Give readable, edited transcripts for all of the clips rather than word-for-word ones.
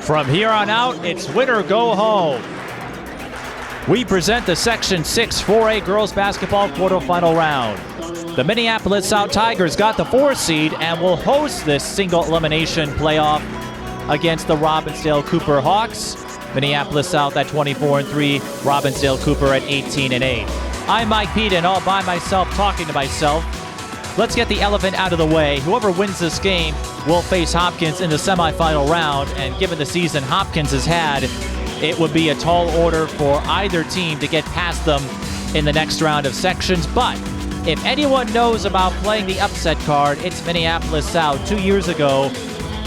From here on out, it's win or go home. We present the Section 6 4A girls basketball quarterfinal round. The Minneapolis South Tigers got the 4 seed and will host this single elimination playoff against the Robbinsdale Cooper Hawks. Minneapolis South at 24-3, Robbinsdale Cooper at 18-8. I'm Mike Peden, all by myself, talking to myself. Let's get the elephant out of the way. Whoever wins this game will face Hopkins in the semifinal round, and given the season Hopkins has had, it would be a tall order for either team to get past them in the next round of sections. But if anyone knows about playing the upset card, it's Minneapolis South. 2 years ago,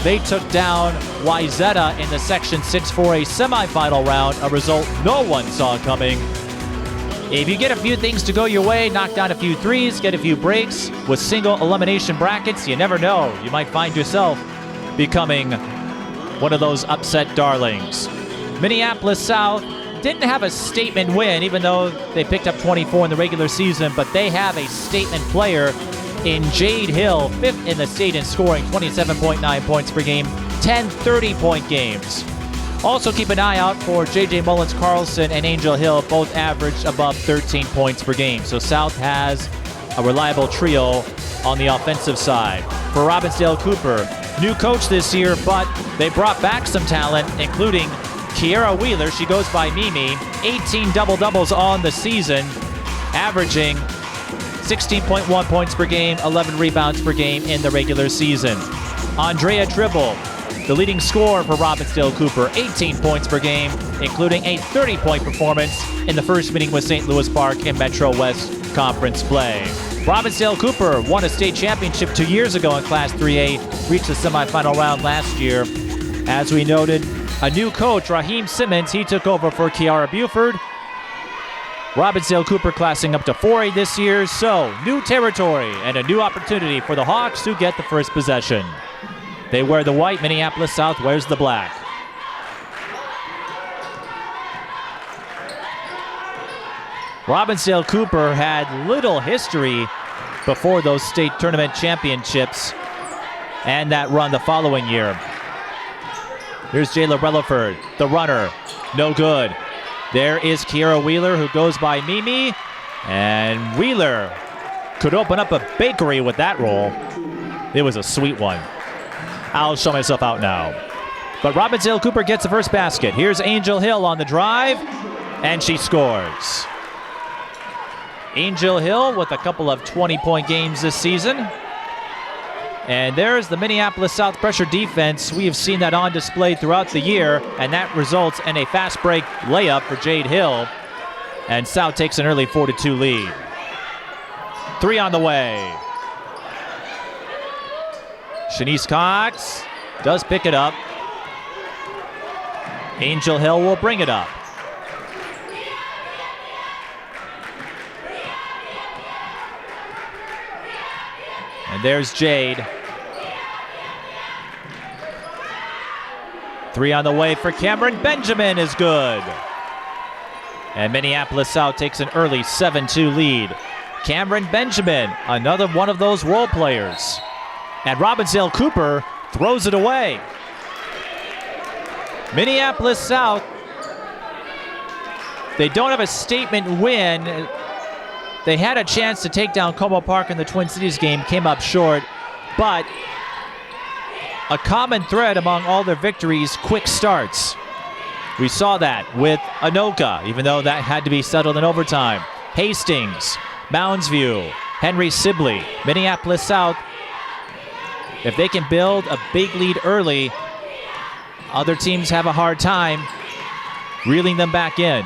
they took down Wayzata in the Section 6 4A semifinal round, a result no one saw coming. If you get a few things to go your way, knock down a few threes, get a few breaks with single elimination brackets, you never know. You might find yourself becoming one of those upset darlings. Minneapolis South didn't have a statement win, even though they picked up 24 in the regular season, but they have a statement player in Jade Hill, 5th in the state in scoring, 27.9 points per game, 10 30-point games. Also keep an eye out for Mullins-Carlson and Angel Hill, both averaged above 13 points per game. So South has a reliable trio on the offensive side. For Robbinsdale Cooper, new coach this year, but they brought back some talent, including Kierra Wheeler. She goes by Mimi. 18 double-doubles on the season, averaging 16.1 points per game, 11 rebounds per game in the regular season. Andrea Tribble, the leading scorer for Robbinsdale Cooper, 18 points per game, including a 30-point performance in the first meeting with St. Louis Park in Metro West Conference play. Robbinsdale Cooper won a state championship 2 years ago in Class 3A, reached the semifinal round last year. As we noted, a new coach, Raheem Simmons, he took over for Kierra Buford. Robbinsdale Cooper classing up to 4A this year, so new territory and a new opportunity for the Hawks to get the first possession. They wear the white, Minneapolis South wears the black. Robbinsdale Cooper had little history before those state tournament championships and that run the following year. Here's Jayla Relaford, the runner, no good. There is Kierra Wheeler, who goes by Mimi, and Wheeler could open up a bakery with that roll. It was a sweet one. I'll show myself out now. But Robbinsdale Cooper gets the first basket. Here's Angel Hill on the drive, and she scores. Angel Hill with a couple of 20-point games this season. And there's the Minneapolis South pressure defense. We have seen that on display throughout the year, and that results in a fast break layup for Jade Hill. And South takes an early 4-2 lead. 3 on the way. Shanice Cox does pick it up. Angel Hill will bring it up. And there's Jade. 3 on the way for Cameron Benjamin is good. And Minneapolis South takes an early 7-2 lead. Cameron Benjamin, another one of those role players. And Robbinsdale Cooper throws it away. Minneapolis South, they don't have a statement win. They had a chance to take down Como Park in the Twin Cities game, came up short, but a common thread among all their victories, quick starts. We saw that with Anoka, even though that had to be settled in overtime. Hastings, Mounds View, Henry Sibley, Minneapolis South. If they can build a big lead early, other teams have a hard time reeling them back in.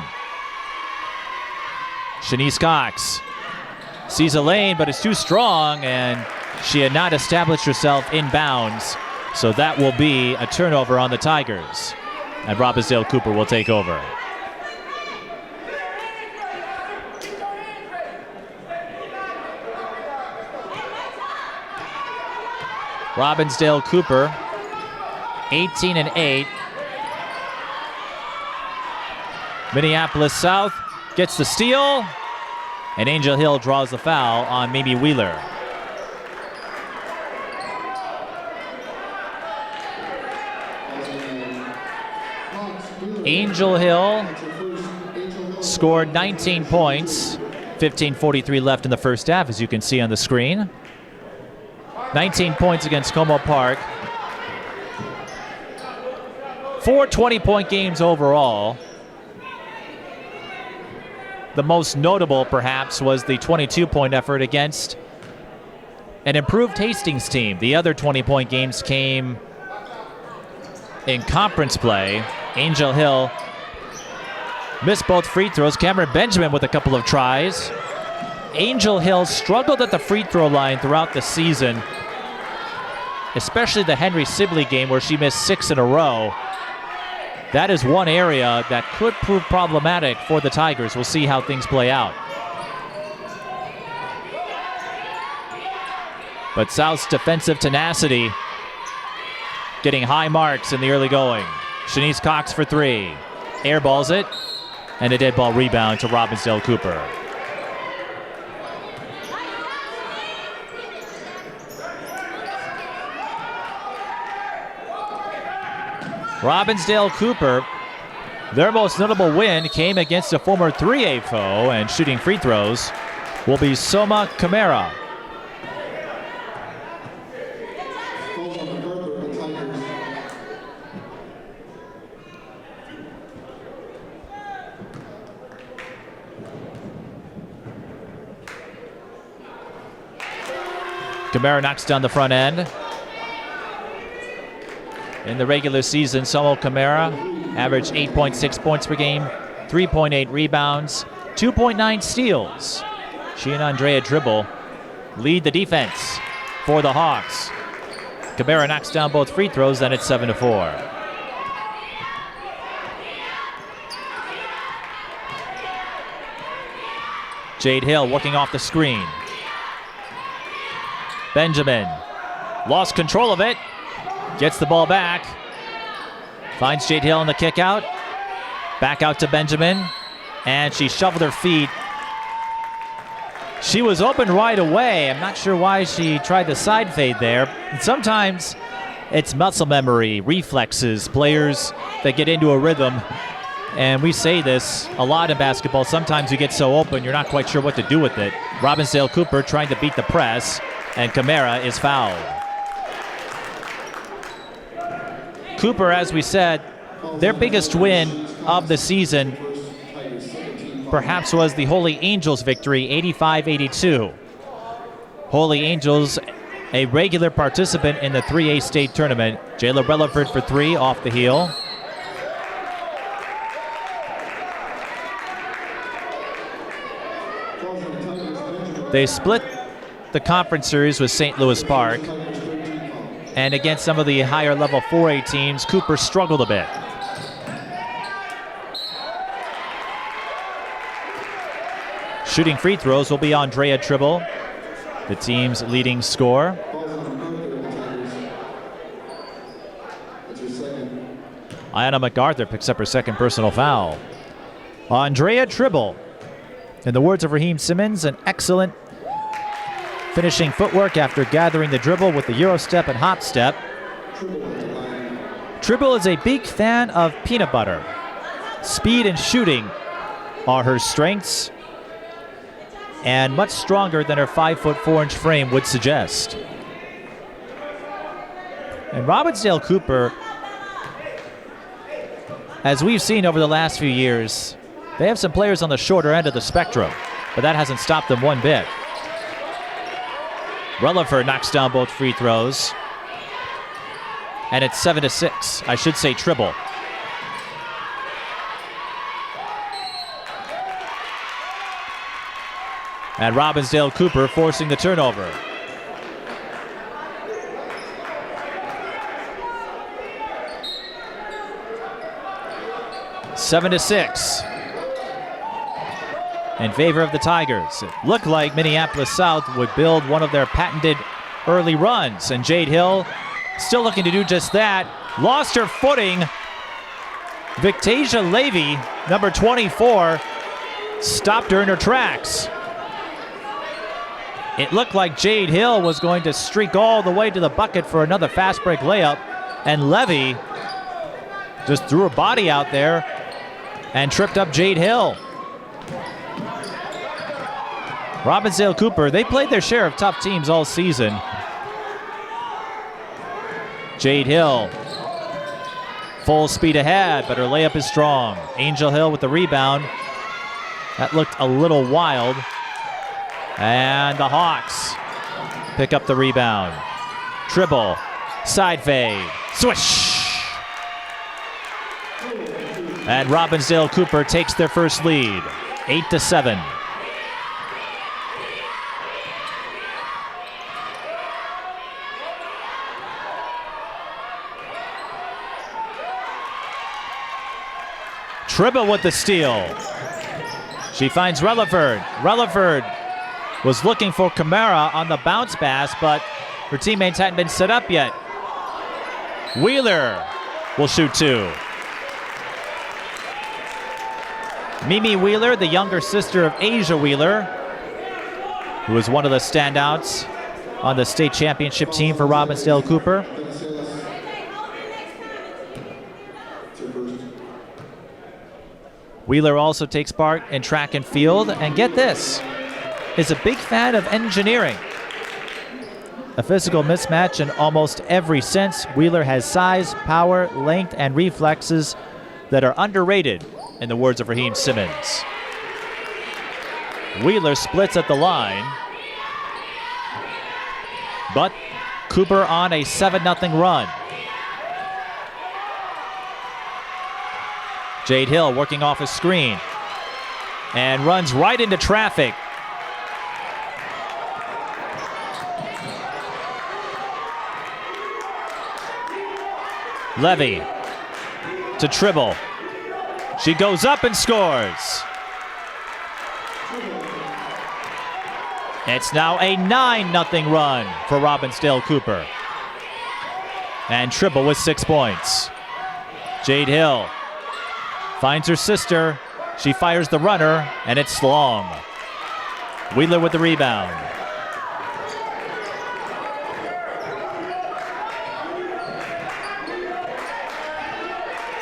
Shanice Cox sees a lane, but is too strong, and she had not established herself in bounds. So that will be a turnover on the Tigers. And Robbinsdale Cooper will take over. Robbinsdale Cooper, 18-8. Minneapolis South gets the steal, and Angel Hill draws the foul on Mimi Wheeler. Angel Hill scored 19 points. 15:43 left in the first half, as you can see on the screen. 19 points against Como Park. 4 20-point games overall. The most notable, perhaps, was the 22-point effort against an improved Hastings team. The other 20-point games came in conference play. Angel Hill missed both free throws. Cameron Benjamin with a couple of tries. Angel Hill struggled at the free throw line throughout the season, especially the Henry Sibley game where she missed 6 in a row. That is one area that could prove problematic for the Tigers. We'll see how things play out. But South's defensive tenacity getting high marks in the early going. Shanice Cox for 3. Airballs it, and a dead ball rebound to Robbinsdale Cooper. Robbinsdale Cooper, their most notable win came against a former 3A foe, and shooting free throws will be Soma Kierra. Kierra knocks down the front end. In the regular season, Soma Kierra averaged 8.6 points per game, 3.8 rebounds, 2.9 steals. She and Andrea Tribble lead the defense for the Hawks. Kierra knocks down both free throws, then it's 7-4. Jade Hill working off the screen. Benjamin lost control of it. Gets the ball back. Finds Jade Hill on the kick out. Back out to Benjamin. And she shuffled her feet. She was open right away. I'm not sure why she tried the side fade there. And sometimes it's muscle memory, reflexes, players that get into a rhythm. And we say this a lot in basketball. Sometimes you get so open, you're not quite sure what to do with it. Robbinsdale Cooper trying to beat the press, and Kierra is fouled. Cooper, as we said, their biggest win of the season perhaps was the Holy Angels victory, 85-82. Holy Angels, a regular participant in the 3A state tournament. Jayla Relaford for 3 off the heel. They split the conference series with St. Louis Park. And against some of the higher level 4A teams, Cooper struggled a bit. Shooting free throws will be Andrea Tribble, the team's leading scorer. Ayanna MacArthur picks up her second personal foul. Andrea Tribble, in the words of Raheem Simmons, an excellent finishing footwork after gathering the dribble with the Euro step and hop step. Tribble is a big fan of peanut butter. Speed and shooting are her strengths, and much stronger than her 5'4" frame would suggest. And Robbinsdale Cooper, as we've seen over the last few years, they have some players on the shorter end of the spectrum, but that hasn't stopped them one bit. Relaford knocks down both free throws. And it's 7-6. I should say Tribble. And Robbinsdale Cooper forcing the turnover. Seven to 6 in favor of the Tigers. It looked like Minneapolis South would build one of their patented early runs, and Jade Hill still looking to do just that. Lost her footing. Victasia Levy, number 24, stopped her in her tracks. It looked like Jade Hill was going to streak all the way to the bucket for another fast break layup, and Levy just threw her body out there and tripped up Jade Hill. Robbinsdale Cooper, they played their share of tough teams all season. Jade Hill, full speed ahead, but her layup is strong. Angel Hill with the rebound. That looked a little wild. And the Hawks pick up the rebound. Tribble, side fade, swish! And Robbinsdale Cooper takes their first lead, 8-7. Tribble with the steal. She finds Relaford. Relaford was looking for Kierra on the bounce pass, but her teammates hadn't been set up yet. Wheeler will shoot two. Mimi Wheeler, the younger sister of Asia Wheeler, who was one of the standouts on the state championship team for Robbinsdale Cooper. Wheeler also takes part in track and field, and get this, is a big fan of engineering. A physical mismatch in almost every sense. Wheeler has size, power, length, and reflexes that are underrated, in the words of Raheem Simmons. Wheeler splits at the line, but Cooper on a 7-0 run. Jade Hill working off a screen and runs right into traffic. Levy to Tribble. She goes up and scores. It's now a 9-0 run for Robbinsdale Cooper. And Tribble with 6 points. Jade Hill finds her sister. She fires the runner, and it's long. Wheeler with the rebound.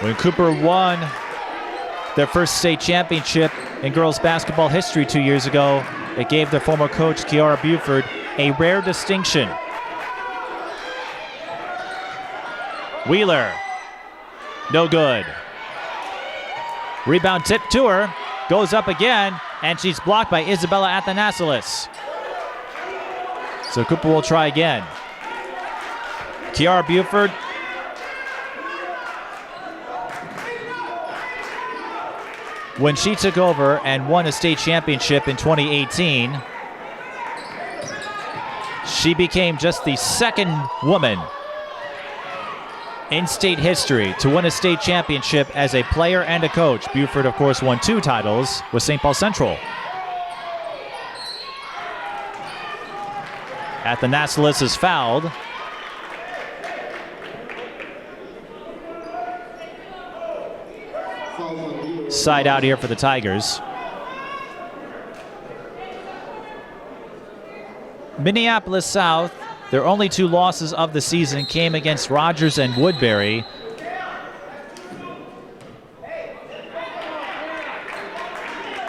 When Cooper won their first state championship in girls basketball history 2 years ago, it gave their former coach, Kierra Buford, a rare distinction. Wheeler, no good. Rebound tip to her, goes up again, and she's blocked by Isabella Athanasilis. So Cooper will try again. Kierra Buford. When she took over and won a state championship in 2018, she became just the second woman in state history to win a state championship as a player and a coach. Buford, of course, won 2 titles with St. Paul Central. Athanasilis is fouled. Side out here for the Tigers. Minneapolis South, their only 2 losses of the season came against Rogers and Woodbury.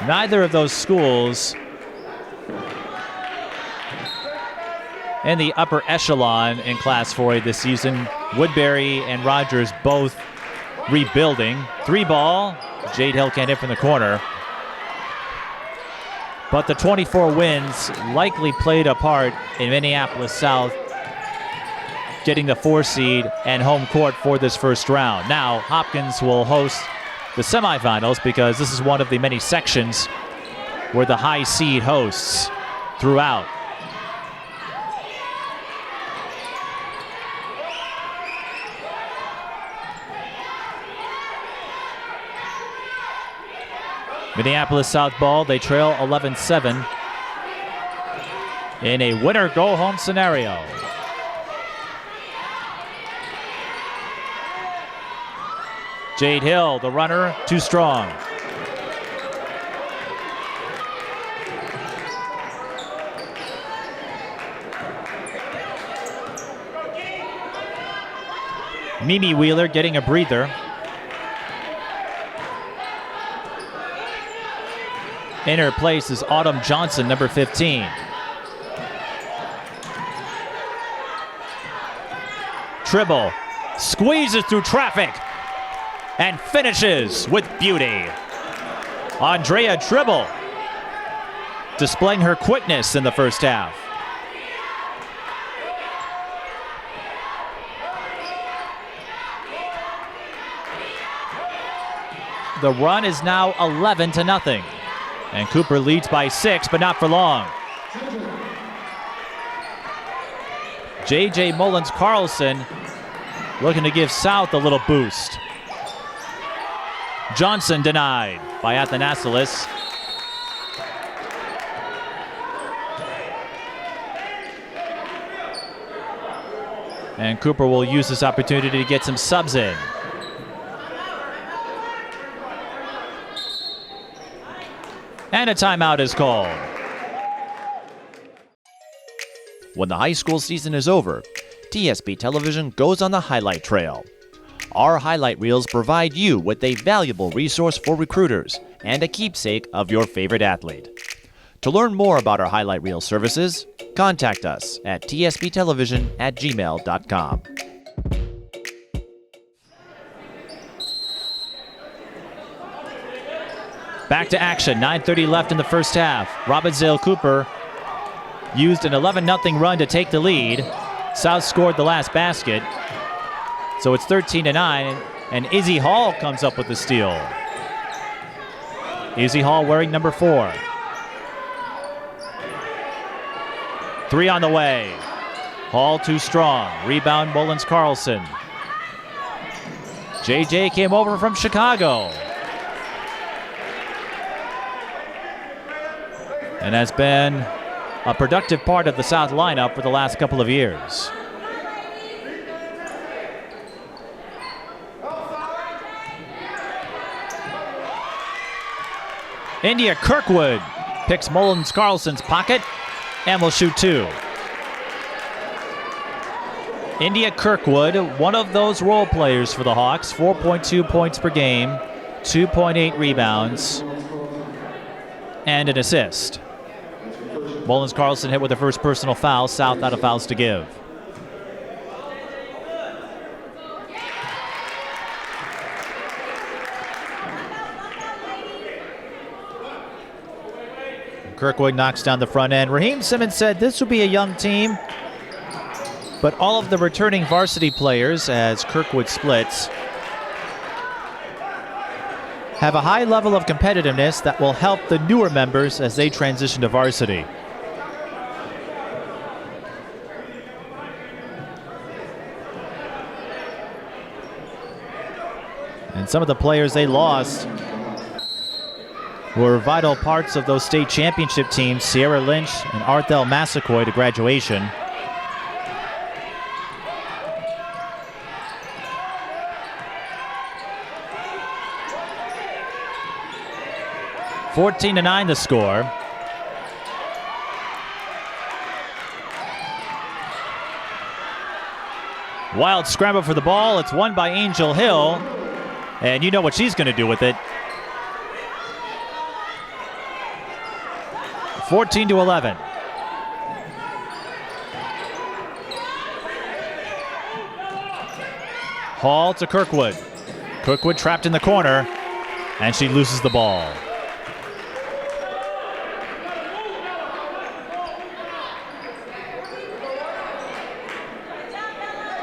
Neither of those schools in the upper echelon in Class 4A this season. Woodbury and Rogers both rebuilding. 3-ball. Jade Hill can't hit from the corner. But the 24 wins likely played a part in Minneapolis South getting the 4 seed and home court for this first round. Now, Hopkins will host the semifinals because this is one of the many sections where the high seed hosts throughout. Minneapolis South ball, they trail 11-7 in a winner-go-home scenario. Jade Hill, the runner, too strong. Mimi Wheeler getting a breather. In her place is Autumn Johnson, number 15. Tribble squeezes through traffic and finishes with beauty. Andrea Tribble displaying her quickness in the first half. The run is now 11-0. And Cooper leads by 6, but not for long. J.J. Mullins-Carlson looking to give South a little boost. Johnson denied by Athanasilis. And Cooper will use this opportunity to get some subs in. And a timeout is called. When the high school season is over, TSP Television goes on the highlight trail. Our highlight reels provide you with a valuable resource for recruiters and a keepsake of your favorite athlete. To learn more about our highlight reel services, contact us at tsptelevision@gmail.com. Back to action, 9:30 left in the first half. Robbinsdale Cooper used an 11-0 run to take the lead. South scored the last basket. So it's 13-9, and Izzy Hall comes up with the steal. Izzy Hall wearing number 4. 3 on the way. Hall too strong. Rebound Mullins-Carlson. JJ came over from Chicago and has been a productive part of the South lineup for the last couple of years. India Kirkwood picks Mullins-Carlson's pocket and will shoot 2. India Kirkwood, one of those role players for the Hawks, 4.2 points per game, 2.8 rebounds, and an assist. Mullins-Carlson hit with the first personal foul. South out of fouls to give. Kirkwood knocks down the front end. Raheem Simmons said this will be a young team, but all of the returning varsity players, as Kirkwood splits, have a high level of competitiveness that will help the newer members as they transition to varsity. And some of the players they lost were vital parts of those state championship teams, Sierra Lynch and Arthel Massaquoi, to graduation. (14-9) the score. Wild scramble for the ball. It's won by Angel Hill. And you know what she's going to do with it. 14-11. Hall to Kirkwood. Kirkwood trapped in the corner, and she loses the ball.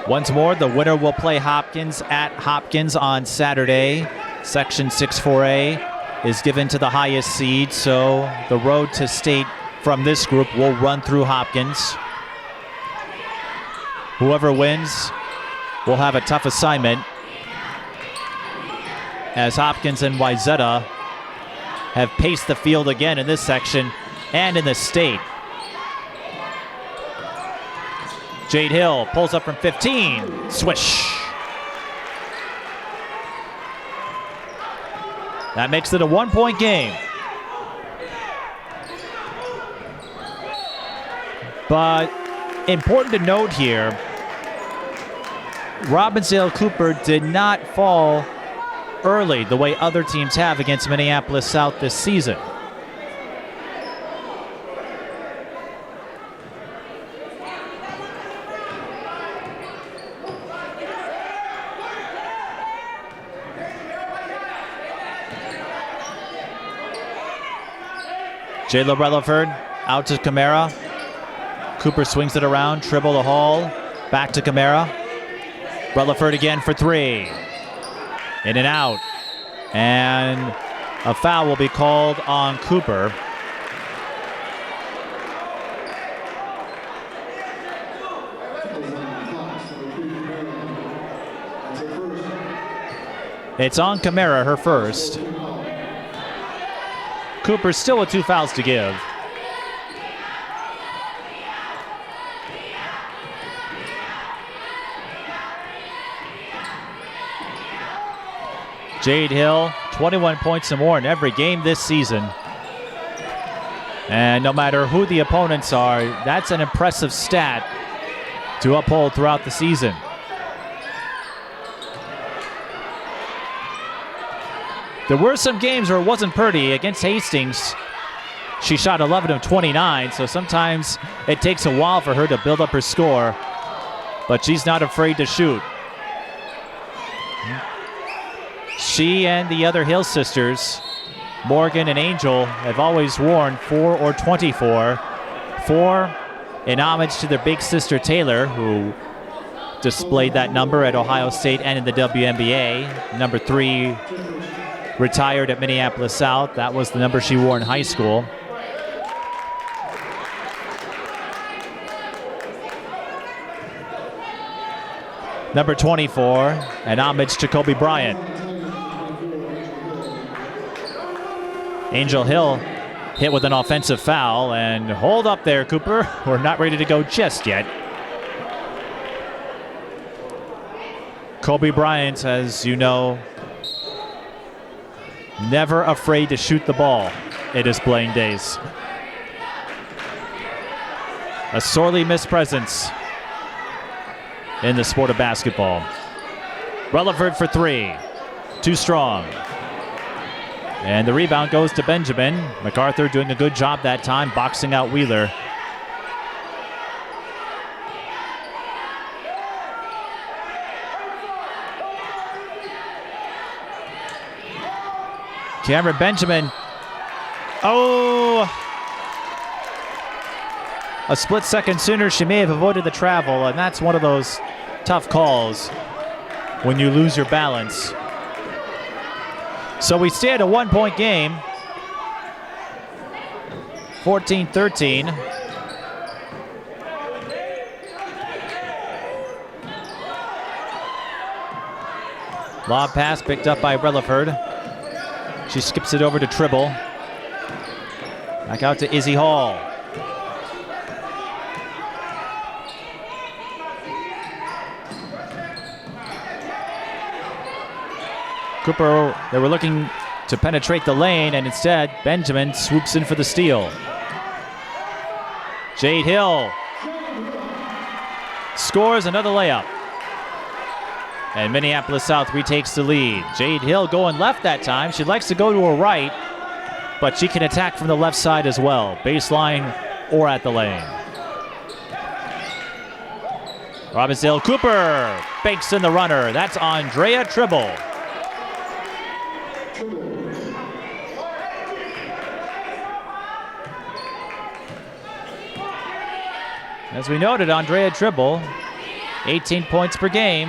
Once more, the winner will play Hopkins at Hopkins on Saturday. Section 6-4A is given to the highest seed, so the road to state from this group will run through Hopkins. Whoever wins will have a tough assignment, as Hopkins and Wayzata have paced the field again in this section and in the state. Jade Hill pulls up from 15. Swish. That makes it a 1-point game. But important to note here, Robbinsdale Cooper did not fall early the way other teams have against Minneapolis South this season. Jayla Relaford out to Kierra. Cooper swings it around, Tribble to Hall, back to Kierra. Relaford again for three. In and out. And a foul will be called on Cooper. It's on Kierra, her first. Cooper still with 2 fouls to give. Jade Hill, 21 points or more in every game this season. And no matter who the opponents are, that's an impressive stat to uphold throughout the season. There were some games where it wasn't pretty. Against Hastings, she shot 11 of 29, so sometimes it takes a while for her to build up her score, but she's not afraid to shoot. She and the other Hill sisters, Morgan and Angel, have always worn 4 or 24. 4 in homage to their big sister Taylor, who displayed that number at Ohio State and in the WNBA. Number 3 retired at Minneapolis South. That was the number she wore in high school. Number 24, an homage to Kobe Bryant. Angel Hill hit with an offensive foul, and hold up there, Cooper. We're not ready to go just yet. Kobe Bryant, as you know, never afraid to shoot the ball in his playing days. A sorely missed presence in the sport of basketball. Relaford for 3. Too strong. And the rebound goes to Benjamin. MacArthur doing a good job that time, boxing out Wheeler. Cameron Benjamin. Oh! A split second sooner, she may have avoided the travel, and that's one of those tough calls when you lose your balance. So we stay at a 1-point game. 14-13. Lob pass picked up by Relaford. She skips it over to Tribble. Back out to Izzy Hall. Cooper, they were looking to penetrate the lane, and instead, Benjamin swoops in for the steal. Jade Hill scores another layup. And Minneapolis South retakes the lead. Jade Hill going left that time. She likes to go to her right, but she can attack from the left side as well, baseline or at the lane. Robbinsdale Cooper banks in the runner. That's Andrea Tribble. As we noted, Andrea Tribble, 18 points per game.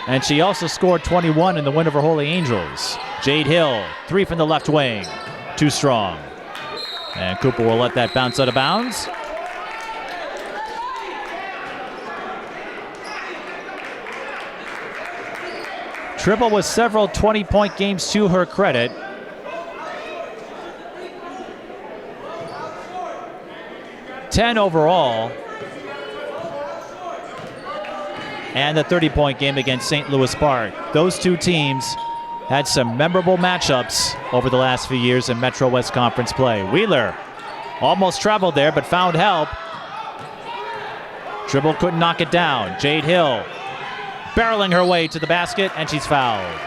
And she also scored 21 in the win over Holy Angels. Jade Hill, 3 from the left wing. Too strong. And Cooper will let that bounce out of bounds. Tribble with several 20-point games to her credit. $10 overall. And the 30-point game against St. Louis Park. Those two teams had some memorable matchups over the last few years in Metro West Conference play. Wheeler almost traveled there, but found help. Tribble couldn't knock it down. Jade Hill barreling her way to the basket, and she's fouled.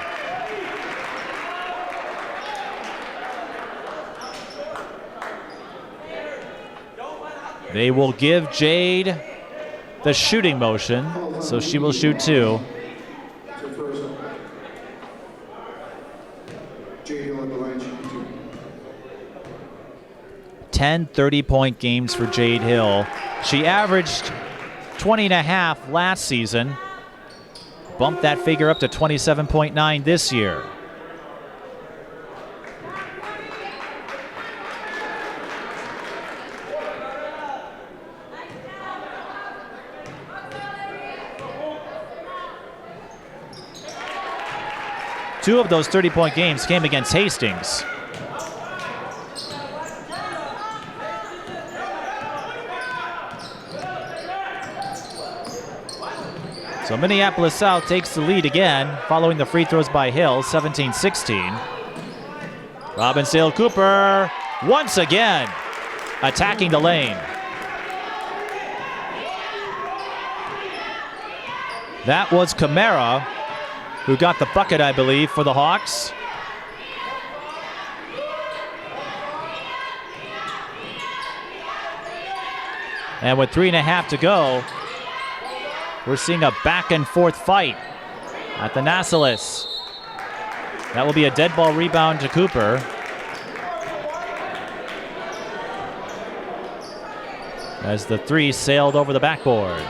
They will give Jade the shooting motion, so she will shoot 2. 10 30-point games for Jade Hill. She averaged 20.5 last season. Bumped that figure up to 27.9 this year. Two of those 30-point games came against Hastings. So Minneapolis South takes the lead again, following the free throws by Hill, 17-16. Robbinsdale Cooper, once again, attacking the lane. That was Kierra, who got the bucket, I believe, for the Hawks. And with 3.5 to go, we're seeing a back and forth fight at the Nassalis. That will be a dead ball rebound to Cooper. As the three sailed over the backboard.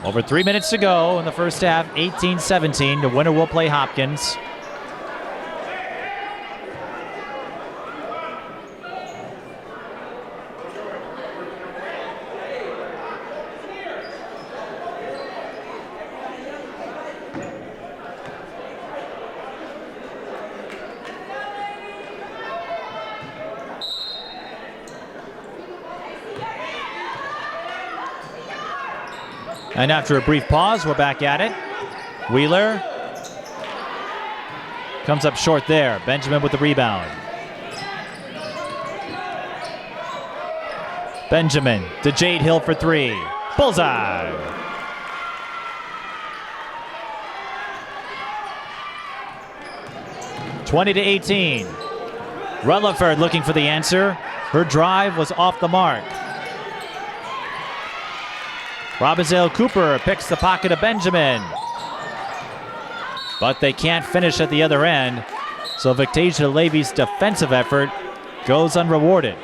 Over 3 minutes to go in the first half, 18-17. The winner will play Hopkins. And after a brief pause, we're back at it. Wheeler comes up short there. Benjamin with the rebound. Benjamin to Jade Hill for three. Bullseye. (20-18). Rutherford looking for the answer. Her drive was off the mark. Robbinsdale Cooper picks the pocket of Benjamin. But they can't finish at the other end, so Victasia Levy's defensive effort goes unrewarded.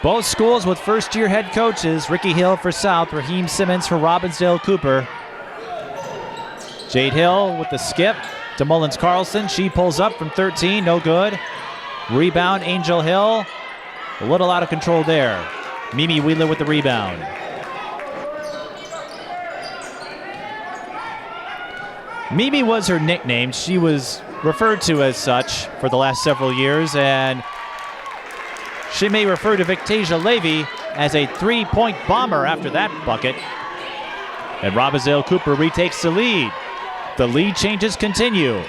Both schools with first-year head coaches, Ricky Hill for South, Raheem Simmons for Robbinsdale Cooper. Jade Hill with the skip to Mullins-Carlson. She pulls up from 13, no good. Rebound, Angel Hill. A little out of control there. Mimi Wheeler with the rebound. Mimi was her nickname. She was referred to as such for the last several years, and she may refer to Victasia Levy as a three-point bomber after that bucket. And Robbinsdale Cooper retakes the lead. The lead changes continue.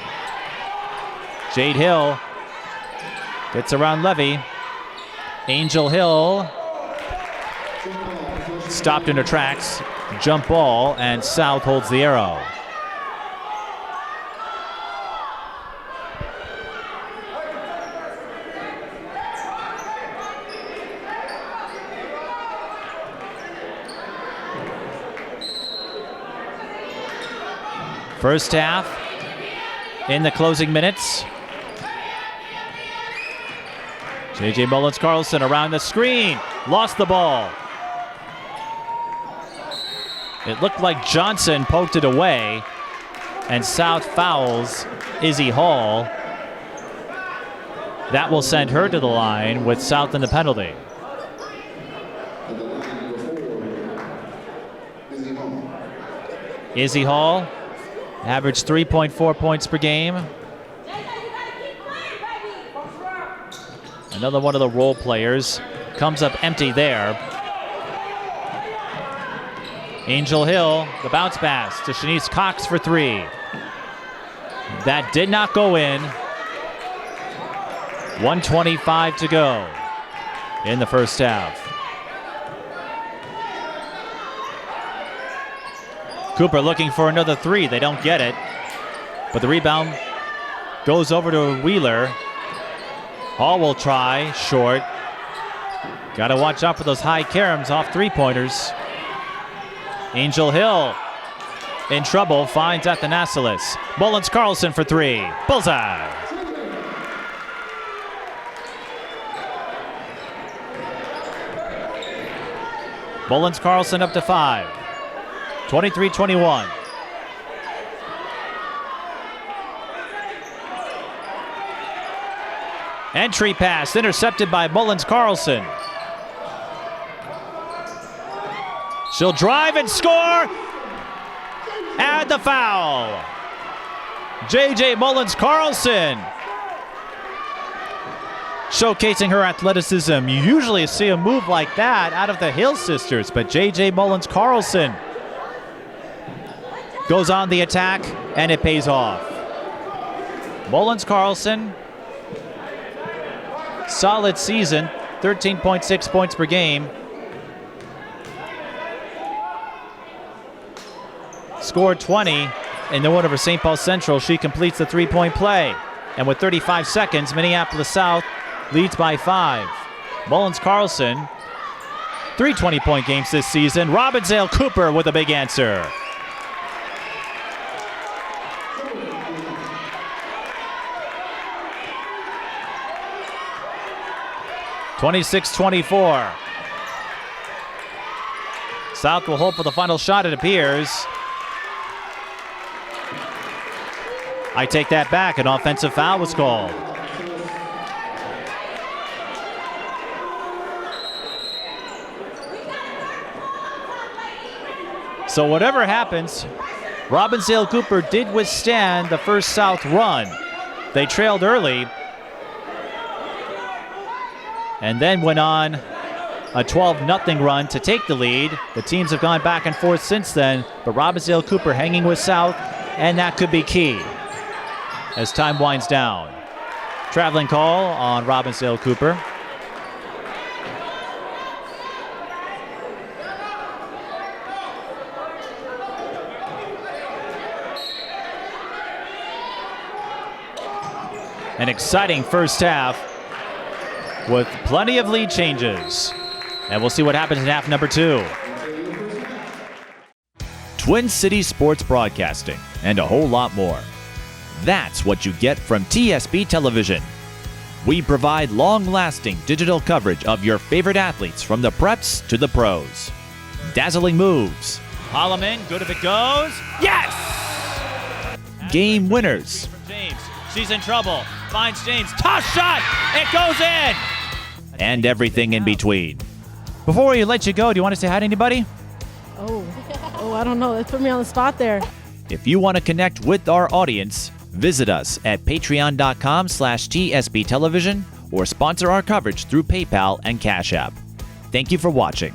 Jade Hill gets around Levy. Angel Hill stopped in her tracks. Jump ball, and South holds the arrow. First half in the closing minutes. J.J. Mullins-Carlson around the screen. Lost the ball. It looked like Johnson poked it away, and South fouls Izzy Hall. That will send her to the line with South in the penalty. Izzy Hall averaged 3.4 points per game. Another one of the role players comes up empty there. Angel Hill, the bounce pass to Shanice Cox for three. That did not go in. 1:25 to go in the first half. Cooper looking for another three. They don't get it. But the rebound goes over to Wheeler. Hall will try. Short. Got to watch out for those high caroms off three-pointers. Angel Hill in trouble. Finds Athanasilis. Mullins-Carlson for three. Bullseye. Mullins-Carlson up to 5. 23-21. Entry pass intercepted by Mullins-Carlson. She'll drive and score. And the foul. J.J. Mullins-Carlson. Showcasing her athleticism. You usually see a move like that out of the Hill sisters, but J.J. Mullins-Carlson goes on the attack, and it pays off. Mullins-Carlson, solid season, 13.6 points per game. Scored 20, and then over St. Paul Central, she completes the three-point play. And with 35 seconds, Minneapolis South leads by 5. Mullins-Carlson, 3 20-point games this season. Robbinsdale Cooper with a big answer. (26-24). South will hold for the final shot, it appears. I take that back. An offensive foul was called. So whatever happens, Robbinsdale Cooper did withstand the first South run. They trailed early and then went on a 12-0 run to take the lead. The teams have gone back and forth since then, but Robbinsdale Cooper hanging with South, and that could be key as time winds down. Traveling call on Robbinsdale Cooper. An exciting first half with plenty of lead changes. And we'll see what happens in half number 2. Twin Cities Sports Broadcasting and a whole lot more. That's what you get from TSB Television. We provide long-lasting digital coverage of your favorite athletes from the preps to the pros. Dazzling moves. Holloman, good if it goes. Yes! Game winners. She's in trouble. Finds James. Toss shot. It goes in. And everything in between. Before we let you go, do you want to say hi to anybody? Oh, I don't know. Let's put me on the spot there. If you want to connect with our audience, visit us at patreon.com/TSB Television or sponsor our coverage through PayPal and Cash App. Thank you for watching.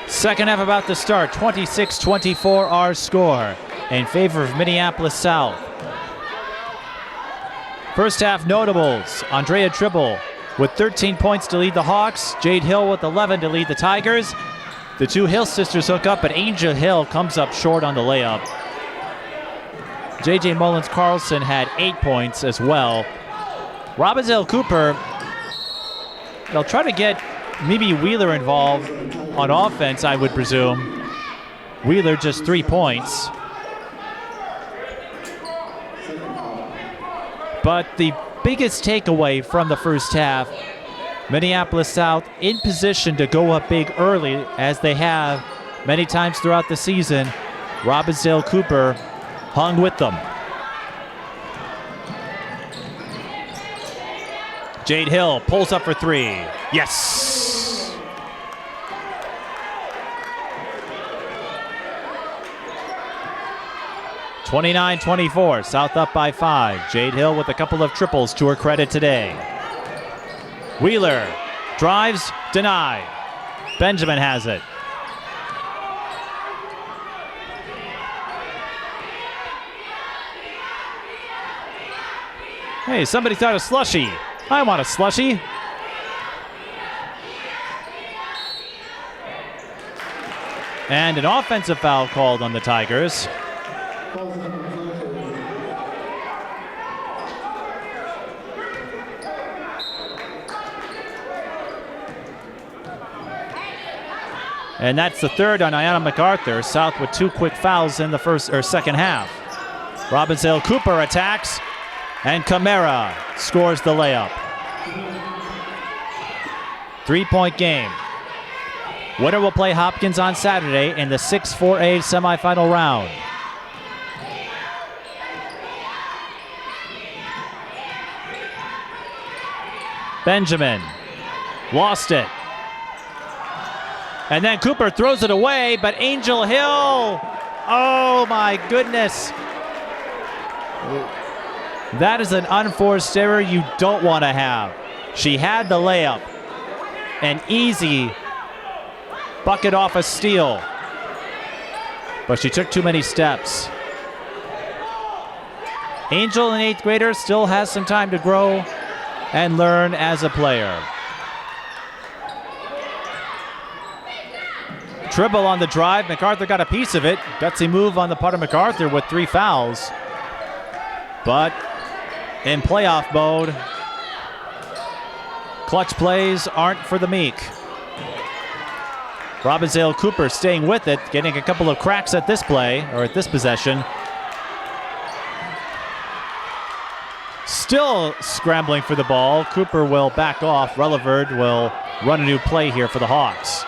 Second half about to start. 26-24 our score in favor of Minneapolis South. First half notables. Andrea Tribble with 13 points to lead the Hawks. Jade Hill with 11 to lead the Tigers. The two Hill sisters hook up, but Angel Hill comes up short on the layup. J.J. Mullins-Carlson had 8 points as well. Robbinsdale Cooper, they'll try to get maybe Wheeler involved on offense, I would presume. Wheeler just 3 points. But the biggest takeaway from the first half, Minneapolis South in position to go up big early, as they have many times throughout the season. Robbinsdale Cooper hung with them. Jade Hill pulls up for 3. Yes! 29-24, South up by 5. Jade Hill with a couple of triples to her credit today. Wheeler drives, denied. Benjamin has it. Hey, somebody thought a slushie. I want a slushie. And an offensive foul called on the Tigers. And that's the third on Ayanna MacArthur. South with 2 quick fouls in the second half. Robbinsdale Cooper attacks, and Kierra scores the layup. 3-point game. Winner will play Hopkins on Saturday in the 6-4A semifinal round. Benjamin lost it. And then Cooper throws it away, but Angel Hill, oh my goodness. That is an unforced error you don't want to have. She had the layup. An easy bucket off a steal. But she took too many steps. Angel, an 8th grader, still has some time to grow and learn as a player. Tribble on the drive. MacArthur got a piece of it. Gutsy move on the part of MacArthur with 3 fouls. But in playoff mode, clutch plays aren't for the meek. Robbinsdale Cooper staying with it, getting a couple of cracks at this play, or at this possession. Still scrambling for the ball. Cooper will back off. Releverd will run a new play here for the Hawks.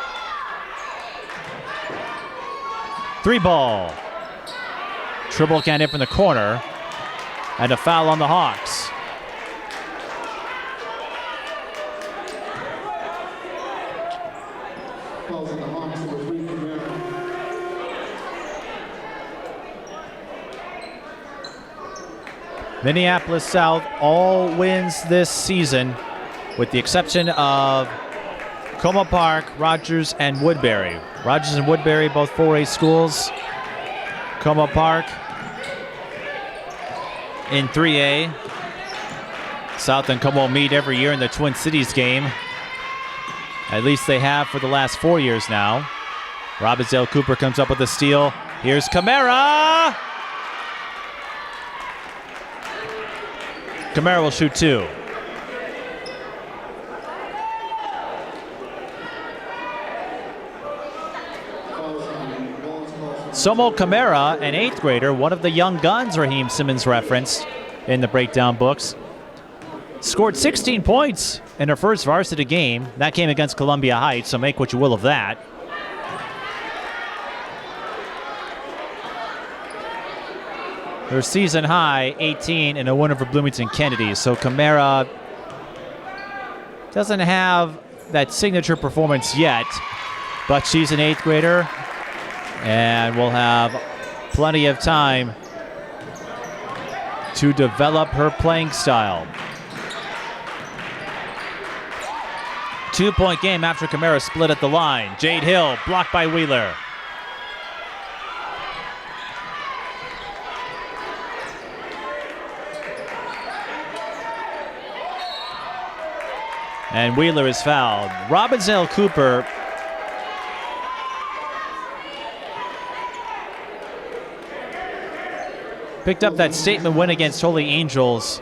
3-ball. Tribble can't hit from the corner. And a foul on the Hawks. Minneapolis South all wins this season, with the exception of Como Park, Rogers, and Woodbury. Rogers and Woodbury, both 4A schools. Como Park in 3A. South and Como meet every year in the Twin Cities game. At least they have for the last 4 years now. Robbinsdale Cooper comes up with a steal. Here's Kierra. Kierra will shoot 2. Somo Kierra, an 8th grader, one of the young guns Raheem Simmons referenced in the breakdown books, scored 16 points in her first varsity game. That came against Columbia Heights, so make what you will of that. Her season high, 18, and a win over Bloomington Kennedy. So Kierra doesn't have that signature performance yet, but she's an 8th grader and will have plenty of time to develop her playing style. 2-point game after Kierra split at the line. Jade Hill blocked by Wheeler. And Wheeler is fouled. Robbinsdale Cooper picked up that statement win against Holy Angels.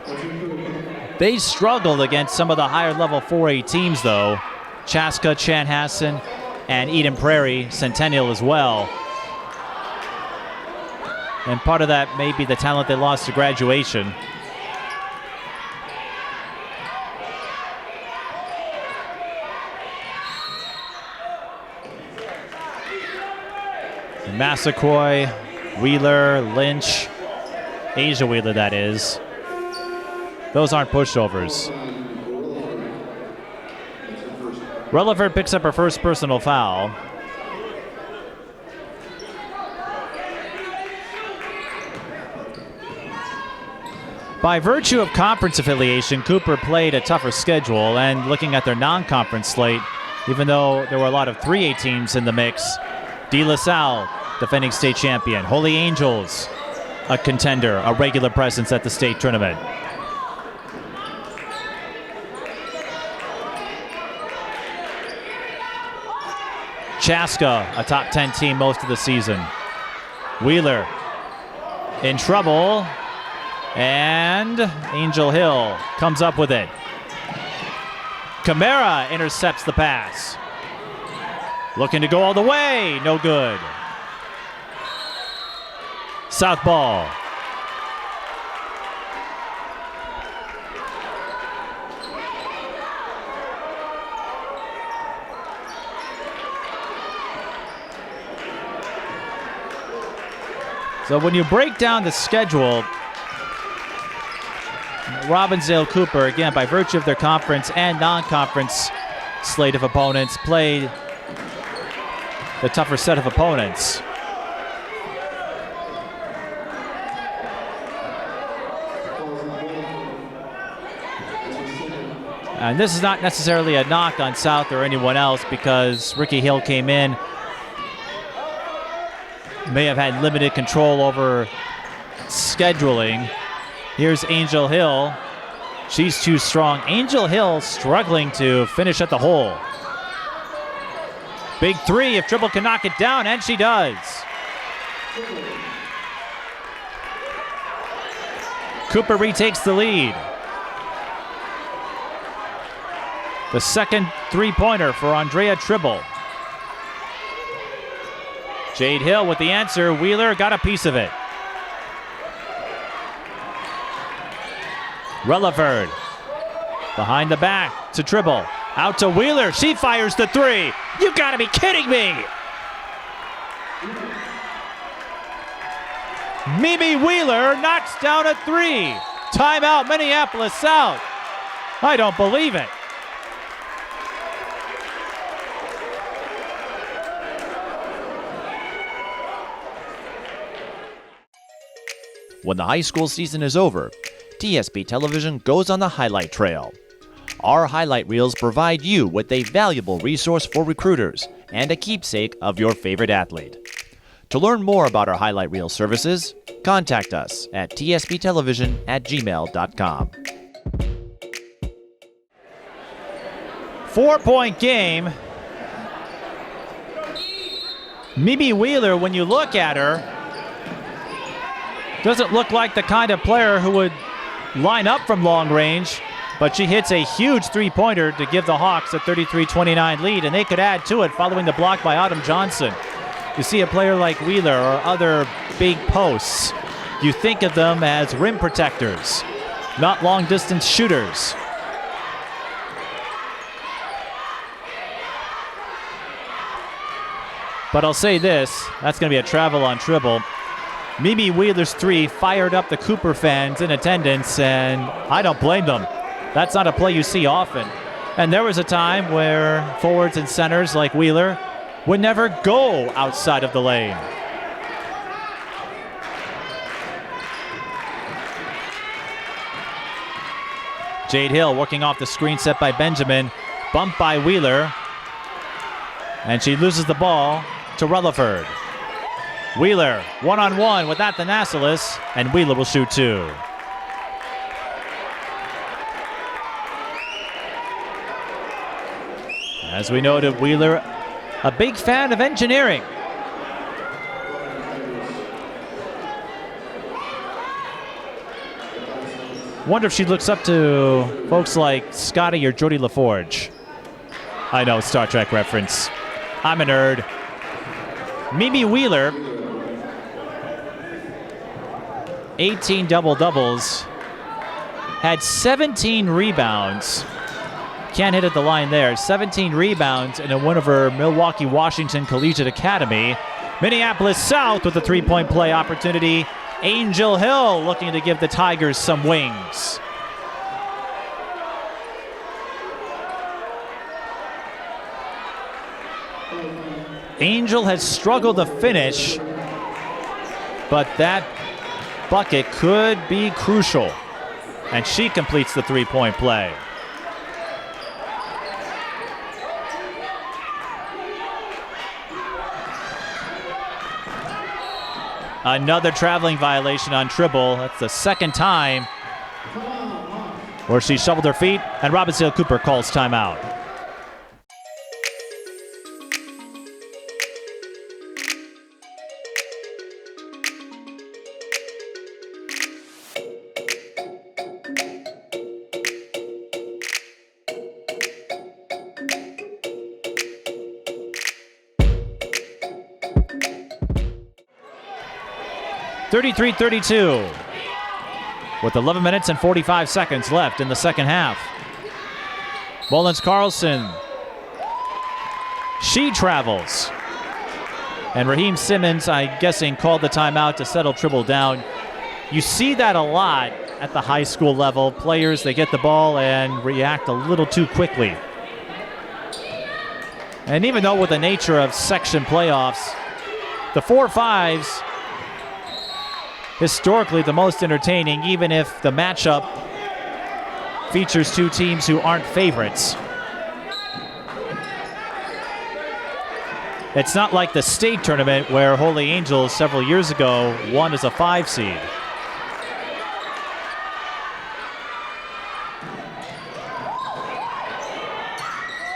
They struggled against some of the higher level 4A teams though. Chaska, Chanhassen, and Eden Prairie, Centennial as well. And part of that may be the talent they lost to graduation. Massaquoi, Wheeler, Lynch, Asia Wheeler that is. Those aren't pushovers. Releverd picks up her first personal foul. By virtue of conference affiliation, Cooper played a tougher schedule, and looking at their non-conference slate, even though there were a lot of 3A teams in the mix, De La Salle, defending state champion. Holy Angels, a contender, a regular presence at the state tournament. Chaska, a top 10 team most of the season. Wheeler in trouble, and Angel Hill comes up with it. Kierra intercepts the pass. Looking to go all the way, no good. South ball. So when you break down the schedule, Robbinsdale Cooper, again, by virtue of their conference and non-conference slate of opponents, played the tougher set of opponents. And this is not necessarily a knock on South or anyone else, because Ricky Hill came in, may have had limited control over scheduling. Here's Angel Hill. She's too strong. Angel Hill struggling to finish at the hole. Big three if Tribble can knock it down, and she does. Cooper retakes the lead. The second three-pointer for Andrea Tribble. Jade Hill with the answer. Wheeler got a piece of it. Relaford behind the back to Tribble. Out to Wheeler. She fires the three. You gotta be kidding me. Mimi Wheeler knocks down a three. Timeout, Minneapolis South. I don't believe it. When the high school season is over, TSP Television goes on the highlight trail. Our highlight reels provide you with a valuable resource for recruiters and a keepsake of your favorite athlete. To learn more about our highlight reel services, contact us at tsptelevision@gmail.com. 4-point game. Mimi Wheeler, when you look at her, doesn't look like the kind of player who would line up from long range, but she hits a huge three-pointer to give the Hawks a 33-29 lead, and they could add to it following the block by Autumn Johnson. You see a player like Wheeler or other big posts, you think of them as rim protectors, not long-distance shooters. But I'll say this, that's going to be a travel on Tribble. Mimi Wheeler's three fired up the Cooper fans in attendance, and I don't blame them. That's not a play you see often. And there was a time where forwards and centers like Wheeler would never go outside of the lane. Jade Hill working off the screen set by Benjamin. Bumped by Wheeler. And she loses the ball to Relaford. Wheeler, one-on-one with Athanasilis, and Wheeler will shoot two. As we noted, Wheeler, a big fan of engineering. Wonder if she looks up to folks like Scotty or Jodie LaForge. I know, Star Trek reference. I'm a nerd. Mimi Wheeler, 18 double-doubles, had 17 rebounds. Can't hit at the line there. 17 rebounds in a win over Milwaukee Washington Collegiate Academy. Minneapolis South with a three-point play opportunity. Angel Hill looking to give the Tigers some wings. Angel has struggled to finish, but that bucket could be crucial. And she completes the three-point play. Another traveling violation on Tribble. That's the second time where she shoveled her feet, and Robbinsdale Cooper calls timeout. 33-32. With 11 minutes and 45 seconds left in the second half. Mullins-Carlson. She travels. And Raheem Simmons, I'm guessing, called the timeout to settle Tribble down. You see that a lot at the high school level. Players, they get the ball and react a little too quickly. And even though with the nature of section playoffs, the 4-5s, historically the most entertaining, even if the matchup features two teams who aren't favorites. It's not like the state tournament where Holy Angels several years ago won as a 5 seed.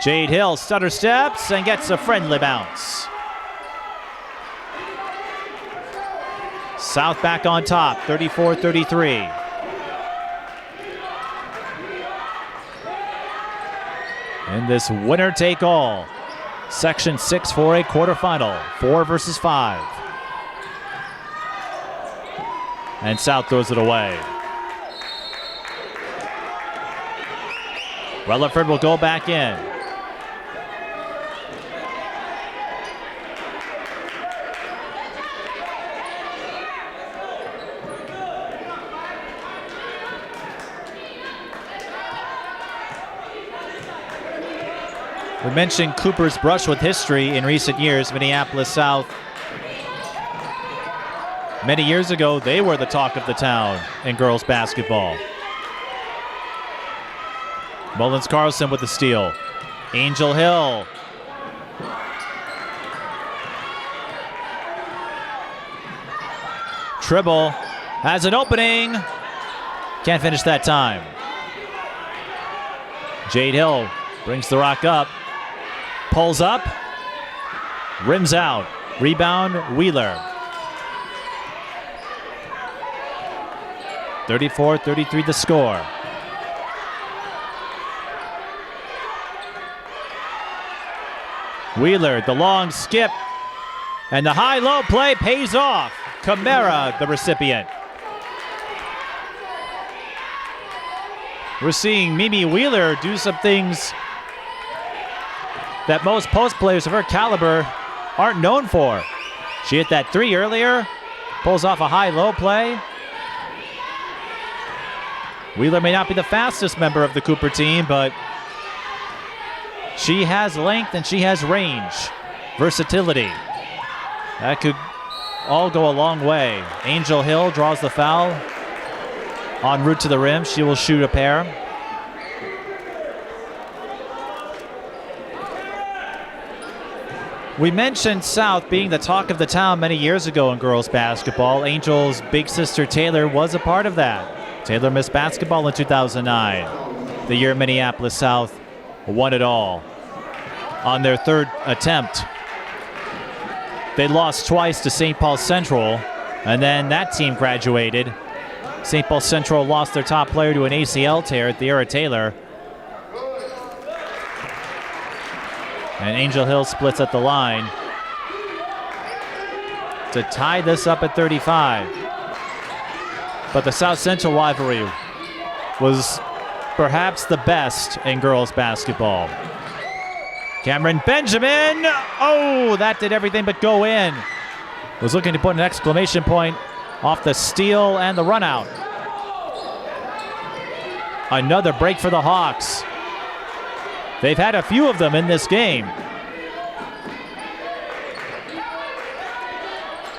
Jade Hill stutter steps and gets a friendly bounce. South back on top, 34-33. In this winner-take-all Section 6 4A quarterfinal, 4 versus 5. And South throws it away. Rutherford will go back in. We mentioned Cooper's brush with history in recent years. Minneapolis South. Many years ago, they were the talk of the town in girls basketball. Mullins-Carlson with the steal. Angel Hill. Tribble has an opening. Can't finish that time. Jade Hill brings the rock up. Pulls up. Rims out. Rebound, Wheeler. 34-33 the score. Wheeler, the long skip. And the high-low play pays off. Kierra, the recipient. We're seeing Mimi Wheeler do some things that most post players of her caliber aren't known for. She hit that 3 earlier, pulls off a high-low play. Wheeler may not be the fastest member of the Cooper team, but she has length and she has range, versatility. That could all go a long way. Angel Hill draws the foul. En route to the rim, she will shoot a pair. We mentioned South being the talk of the town many years ago in girls basketball. Angel's big sister Taylor was a part of that. Taylor missed basketball in 2009, the year Minneapolis South won it all. On their third attempt, they lost twice to St. Paul Central, and then that team graduated. St. Paul Central lost their top player to an ACL tear, Kierra Taylor. And Angel Hill splits at the line to tie this up at 35. But the South Central rivalry was perhaps the best in girls basketball. Cameron Benjamin, oh, that did everything but go in. Was looking to put an exclamation point off the steal and the run out. Another break for the Hawks. They've had a few of them in this game.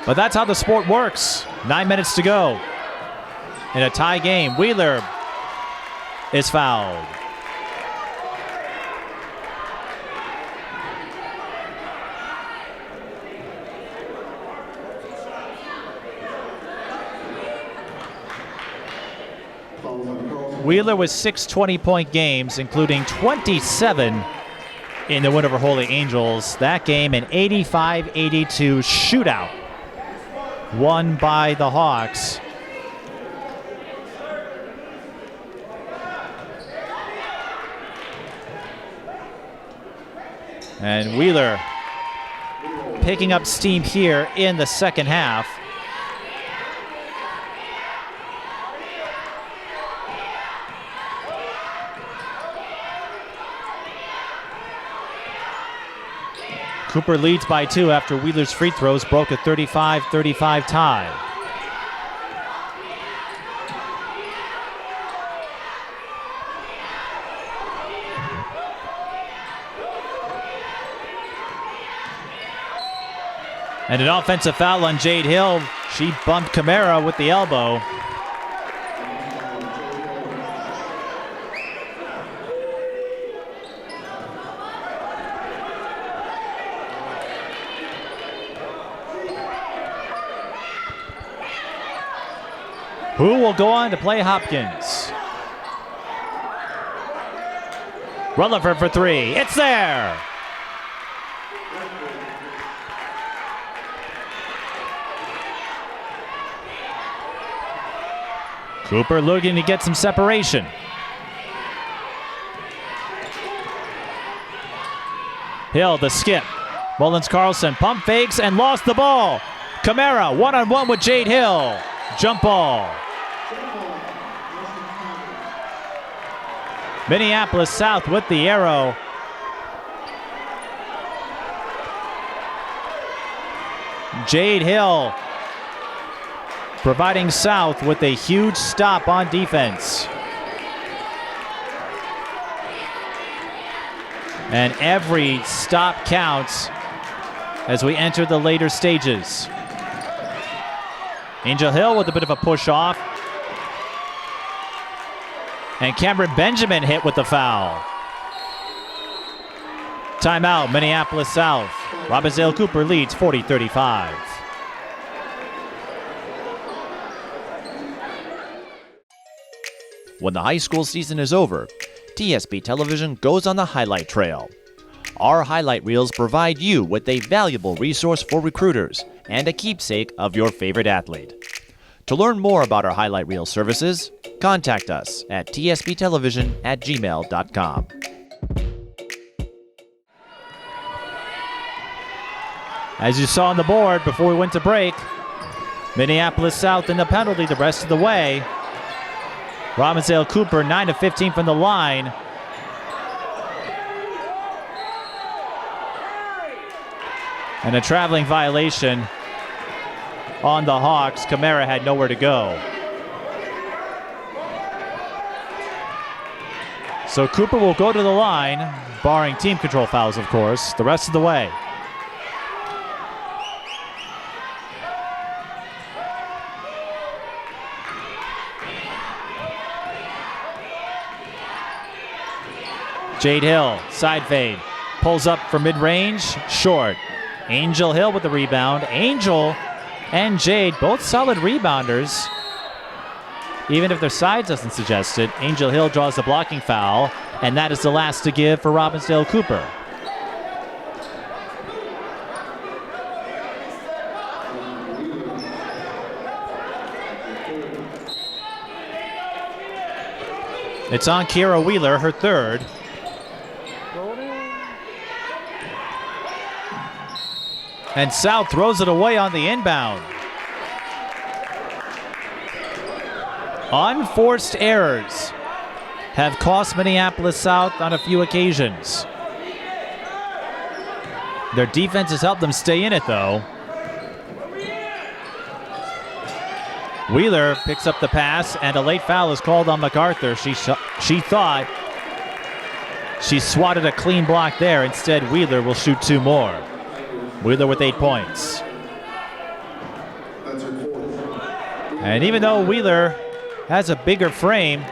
But that's how the sport works. 9 minutes to go. In a tie game, Wheeler is fouled. Wheeler with 6 20-point games, including 27 in the win over Holy Angels. That game, an 85-82 shootout, won by the Hawks. And Wheeler picking up steam here in the second half. Cooper leads by 2 after Wheeler's free throws broke a 35-35 tie. And an offensive foul on Jade Hill. She bumped Kierra with the elbow. Who will go on to play Hopkins? Rutherford for 3. It's there! Cooper looking to get some separation. Hill, the skip. Mullins-Carlson pump fakes and lost the ball. Kierra one-on-one with Jade Hill. Jump ball. Minneapolis South with the arrow. Jade Hill providing South with a huge stop on defense. And every stop counts as we enter the later stages. Angel Hill with a bit of a push off. And Cameron Benjamin hit with the foul. Timeout, Minneapolis South. Robbinsdale Cooper leads 40-35. When the high school season is over, TSB Television goes on the highlight trail. Our highlight reels provide you with a valuable resource for recruiters and a keepsake of your favorite athlete. To learn more about our highlight reel services, contact us at tsbtelevision@gmail.com. As you saw on the board before we went to break, Minneapolis South in the penalty the rest of the way. Robbinsdale Cooper 9 of 15 from the line. And a traveling violation on the Hawks. Kierra had nowhere to go. So Cooper will go to the line, barring team control fouls, of course, the rest of the way. Jade Hill, side fade, pulls up for mid-range, short. Angel Hill with the rebound. Angel and Jade, both solid rebounders. Even if their size doesn't suggest it, Angel Hill draws the blocking foul, and that is the last to give for Robbinsdale Cooper. It's on Kierra Wheeler, her third. And South throws it away on the inbound. Unforced errors have cost Minneapolis South on a few occasions. Their defense has helped them stay in it, though. Wheeler picks up the pass, and a late foul is called on MacArthur. She thought she swatted a clean block there. Instead, Wheeler will shoot 2 more. Wheeler with 8 points. And even though Wheeler has a bigger frame,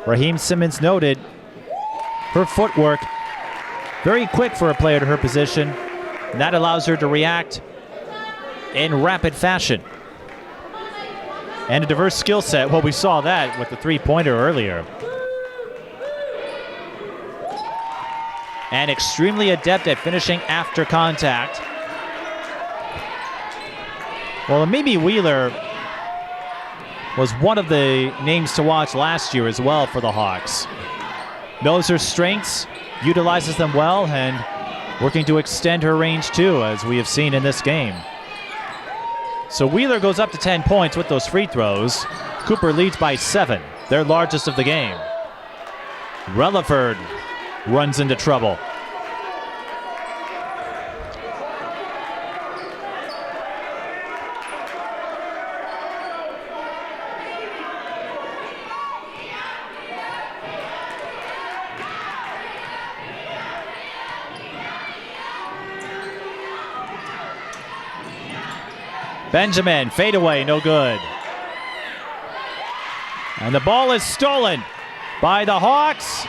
Raheem Simmons noted her footwork very quick for a player to her position, and that allows her to react in rapid fashion. And a diverse skill set. Well, we saw that with the three-pointer earlier. And extremely adept at finishing after contact. Well, maybe Wheeler was one of the names to watch last year as well for the Hawks. Knows her strengths, utilizes them well, and working to extend her range too, as we have seen in this game. So Wheeler goes up to 10 points with those free throws. Cooper leads by 7, their largest of the game. Rutherford runs into trouble. Benjamin, fadeaway, no good. And the ball is stolen by the Hawks.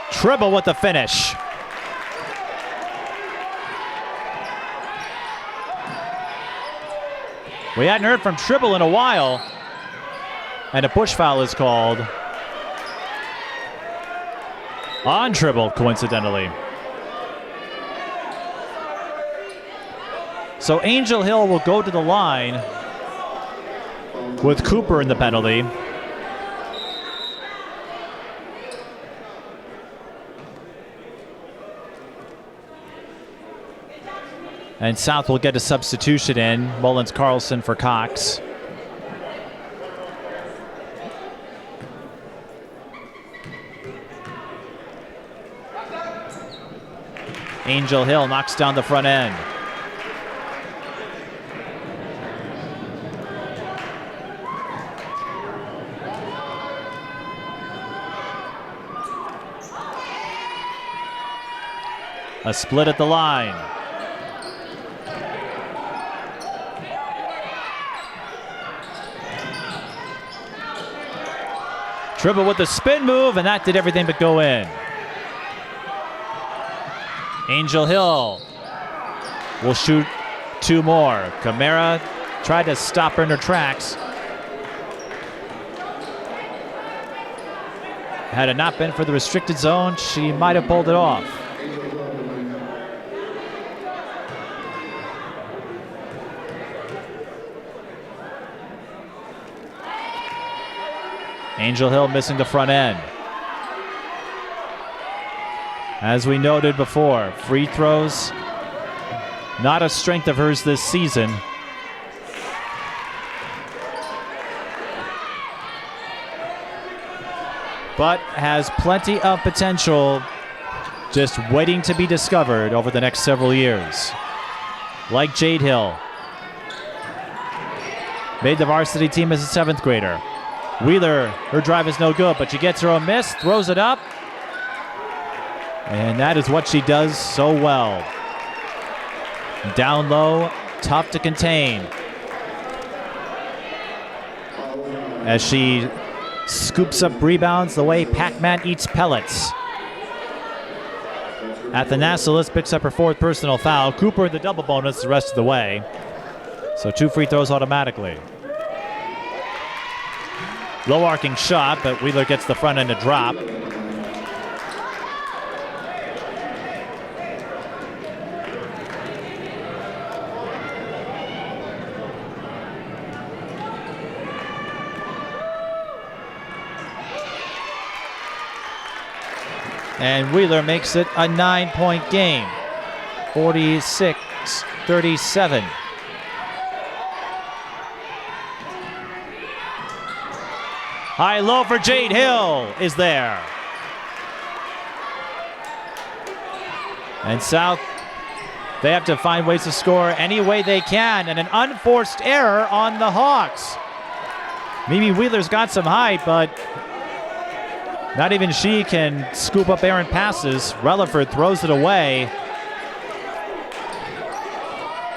Tribble with the finish. We hadn't heard from Tribble in a while. And a push foul is called on Tribble, coincidentally. So Angel Hill will go to the line with Cooper in the penalty. And South will get a substitution in, Mullins-Carlson for Cox. Angel Hill knocks down the front end. A split at the line. Tribble with the spin move, and that did everything but go in. Angel Hill will shoot two more. Kierra tried to stop her in her tracks. Had it not been for the restricted zone, she might have pulled it off. Angel Hill missing the front end. As we noted before, free throws, not a strength of hers this season. But has plenty of potential just waiting to be discovered over the next several years. Like Jade Hill. Made the varsity team as a 7th grader. Wheeler, her drive is no good, but she gets her own miss, throws it up. And that is what she does so well. Down low, tough to contain. As she scoops up rebounds the way Pac-Man eats pellets. Athanassilis picks up her 4th personal foul. Cooper the double bonus the rest of the way. So 2 free throws automatically. Low arcing shot, but Wheeler gets the front end to drop. And Wheeler makes it a 9-point game. 46-37. High low for Jade Hill is there. And South, they have to find ways to score any way they can. And an unforced error on the Hawks. Mimi Wheeler's got some height, but not even she can scoop up errant passes. Relaford throws it away.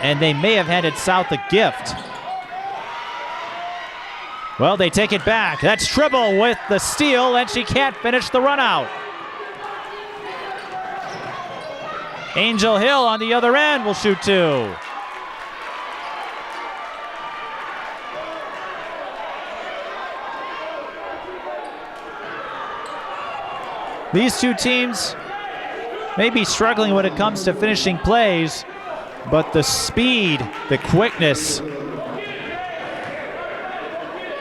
And they may have handed South a gift. Well, they take it back. That's Tribble with the steal, and she can't finish the run out. Angel Hill on the other end will shoot 2. These two teams may be struggling when it comes to finishing plays, but the speed, the quickness,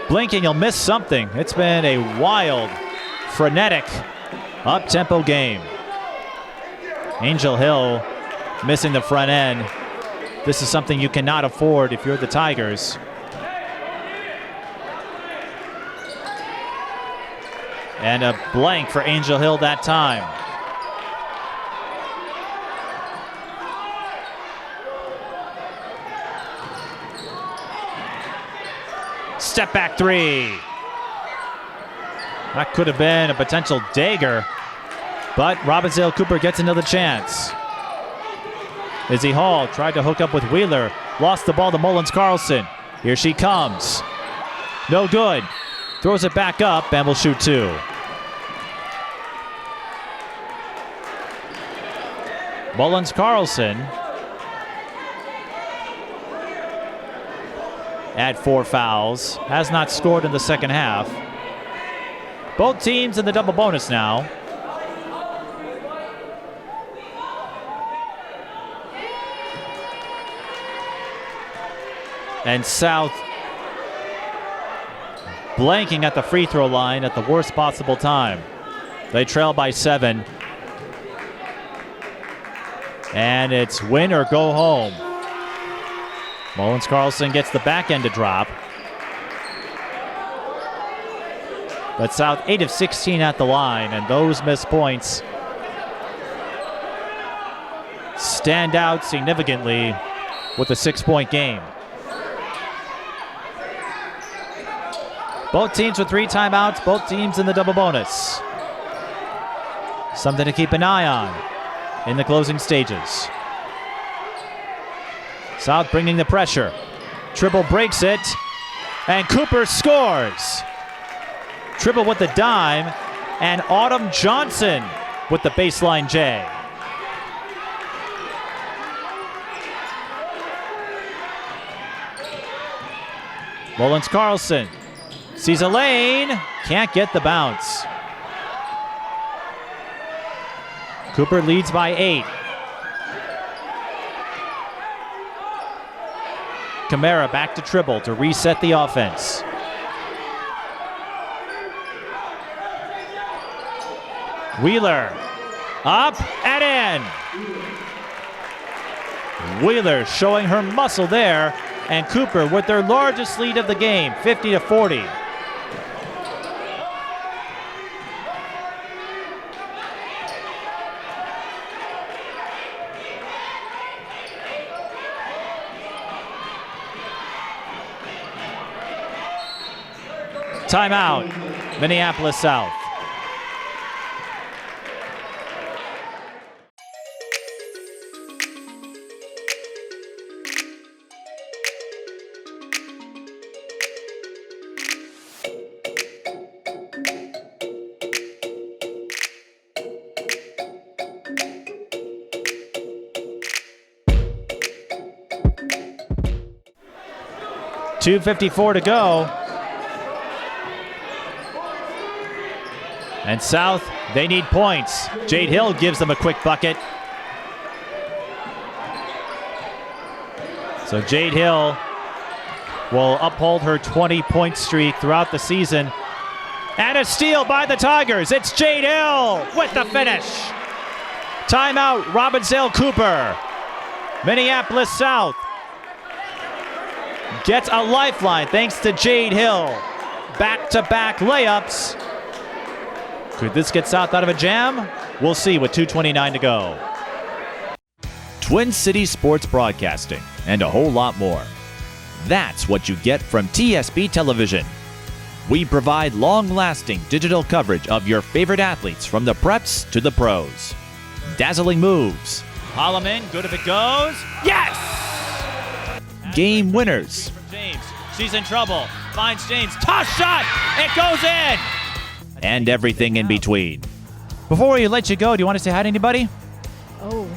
blinking, you'll miss something. It's been a wild, frenetic, up-tempo game. Angel Hill missing the front end. This is something you cannot afford if you're the Tigers. And a blank for Angel Hill that time. Step back 3. That could have been a potential dagger, but Robbinsdale Cooper gets another chance. Izzy Hall tried to hook up with Wheeler. Lost the ball to Mullins-Carlson. Here she comes. No good. Throws it back up and will shoot two. Mullins-Carlson at 4 fouls. Has not scored in the second half. Both teams in the double bonus now. And South blanking at the free throw line at the worst possible time. They trail by 7. And it's win or go home. Mullins-Carlson gets the back end to drop. But South 8 of 16 at the line, and those missed points stand out significantly with a 6-point game. Both teams with 3 timeouts, both teams in the double bonus. Something to keep an eye on in the closing stages. South bringing the pressure. Tribble breaks it, and Cooper scores. Tribble with the dime, and Autumn Johnson with the baseline J. Mullins-Carlson sees a lane, can't get the bounce. Cooper leads by 8. Kierra back to Tribble to reset the offense. Wheeler up and in. Wheeler showing her muscle there, and Cooper with their largest lead of the game, 50-40. Timeout, Minneapolis South. .254 to go. And South, they need points. Jade Hill gives them a quick bucket. So Jade Hill will uphold her 20-point streak throughout the season. And a steal by the Tigers. It's Jade Hill with the finish. Timeout, Robbinsdale Cooper. Minneapolis South gets a lifeline thanks to Jade Hill. Back-to-back layups. Could this get South out of a jam? We'll see with 2:29 to go. Twin Cities Sports Broadcasting, and a whole lot more. That's what you get from TSB Television. We provide long-lasting digital coverage of your favorite athletes from the preps to the pros. Dazzling moves. Holloman, good if it goes. Yes! Game winners. James, she's in trouble. Finds James. Toss shot! It goes in! And everything in between. Before we let you go, do you want to say hi to anybody? Oh,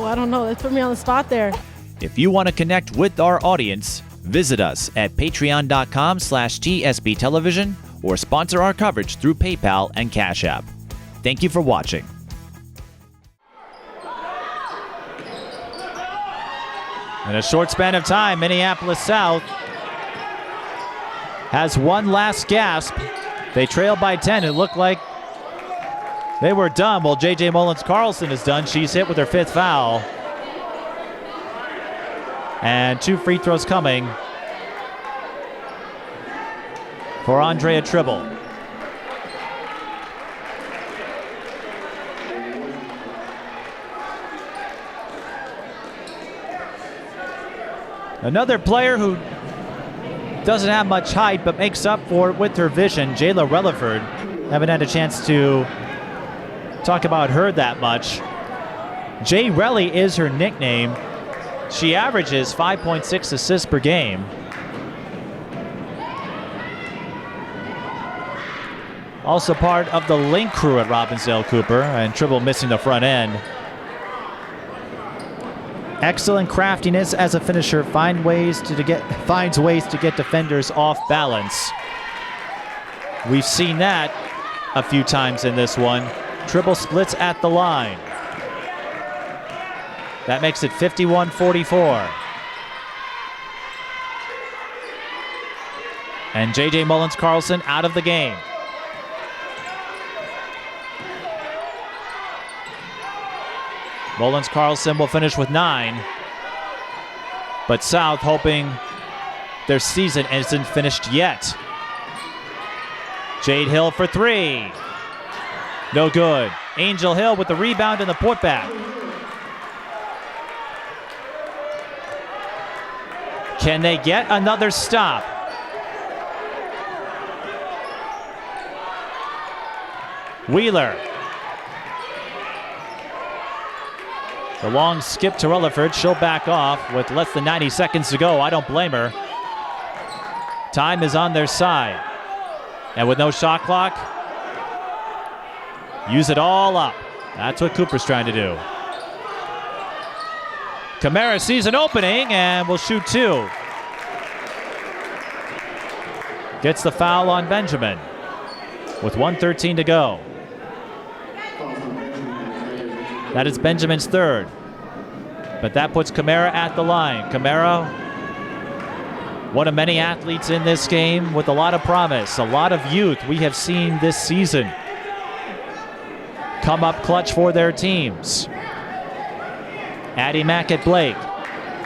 I don't know. That put me on the spot there. If you want to connect with our audience, visit us at patreon.com/TSB Television or sponsor our coverage through PayPal and Cash App. Thank you for watching. In a short span of time, Minneapolis South has one last gasp. They trailed by 10. It looked like they were done. Well, J.J. Mullins-Carlson is done. She's hit with her 5th foul. And 2 free throws coming for Andrea Tribble. Another player who doesn't have much height but makes up for it with her vision, Jayla Relaford. Haven't had a chance to talk about her that much. Jay Relly is her nickname. She averages 5.6 assists per game. Also part of the link crew at Robbinsdale Cooper, and Tribble missing the front end. Excellent craftiness as a finisher, finds ways to get defenders off balance. We've seen that a few times in this one. Tribble splits at the line. That makes it 51-44. And J.J. Mullins-Carlson out of the game. Mullins-Carlson will finish with 9. But South hoping their season isn't finished yet. Jade Hill for 3. No good. Angel Hill with the rebound and the putback. Can they get another stop? Wheeler. The long skip to Rutherford. She'll back off with less than 90 seconds to go. I don't blame her. Time is on their side. And with no shot clock, use it all up. That's what Cooper's trying to do. Kierra sees an opening and will shoot 2. Gets the foul on Benjamin with 1:13 to go. That is Benjamin's 3rd. But that puts Kierra at the line. Kierra, one of many athletes in this game with a lot of promise, a lot of youth we have seen this season come up clutch for their teams. Addie Mack at Blake,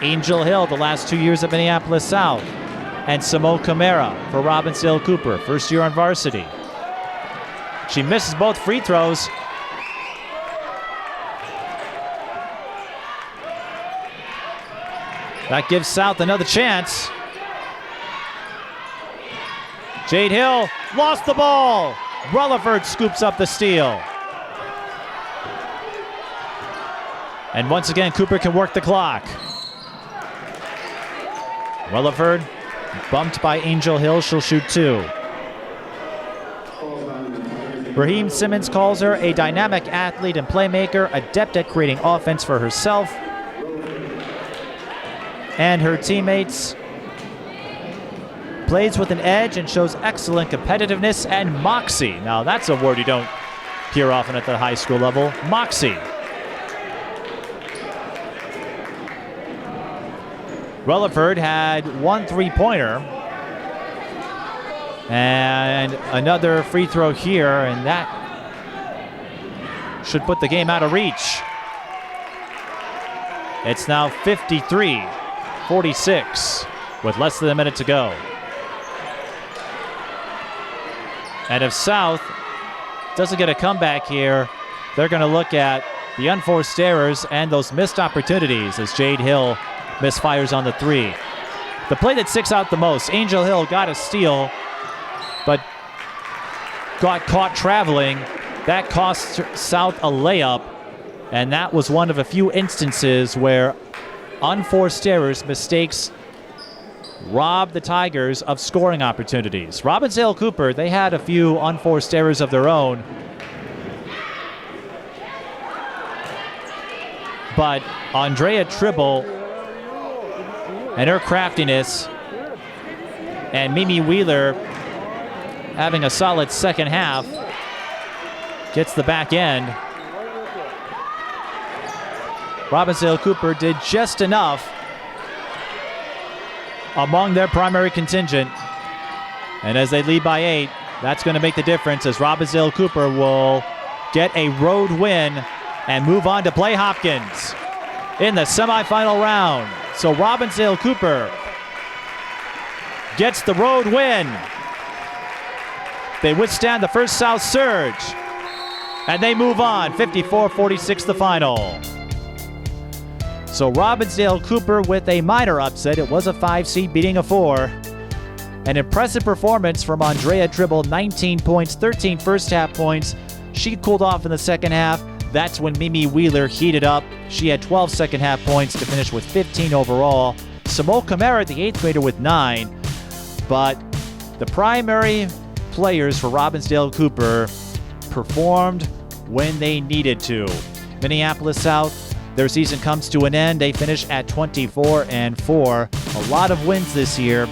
Angel Hill the last 2 years at Minneapolis South, and Simone Kierra for Robbinsdale Cooper, first year on varsity. She misses both free throws. That gives South another chance. Jade Hill lost the ball. Rutherford scoops up the steal. And once again, Cooper can work the clock. Rutherford bumped by Angel Hill. She'll shoot 2. Raheem Simmons calls her a dynamic athlete and playmaker, adept at creating offense for herself and her teammates. Plays with an edge and shows excellent competitiveness and moxie. Now that's a word you don't hear often at the high school level. Moxie. Rutherford had 1 3-pointer and another free throw here, and that should put the game out of reach. It's now 53-46 with less than a minute to go. And if South doesn't get a comeback here, they're going to look at the unforced errors and those missed opportunities as Jade Hill misfires on the 3. The play that sticks out the most, Angel Hill got a steal, but got caught traveling. That cost South a layup, and that was one of a few instances where unforced errors, mistakes, robbed the Tigers of scoring opportunities. Robbinsdale Cooper, they had a few unforced errors of their own, but Andrea Tribble and her craftiness, and Mimi Wheeler having a solid second half, gets the back end. Robbinsdale Cooper did just enough among their primary contingent, and as they lead by 8, that's going to make the difference as Robbinsdale Cooper will get a road win and move on to play Hopkins in the semifinal round. So Robbinsdale Cooper gets the road win. They withstand the first South surge, and they move on, 54-46 the final. So Robbinsdale Cooper with a minor upset. It was a 5 seed beating a 4. An impressive performance from Andrea Tribble, 19 points, 13 first half points. She cooled off in the second half. That's when Mimi Wheeler heated up. She had 12 second half points to finish with 15 overall. Simone Camara, the 8th grader, with 9. But the primary players for Robbinsdale Cooper performed when they needed to. Minneapolis South, their season comes to an end. They finish at 24-4. A lot of wins this year,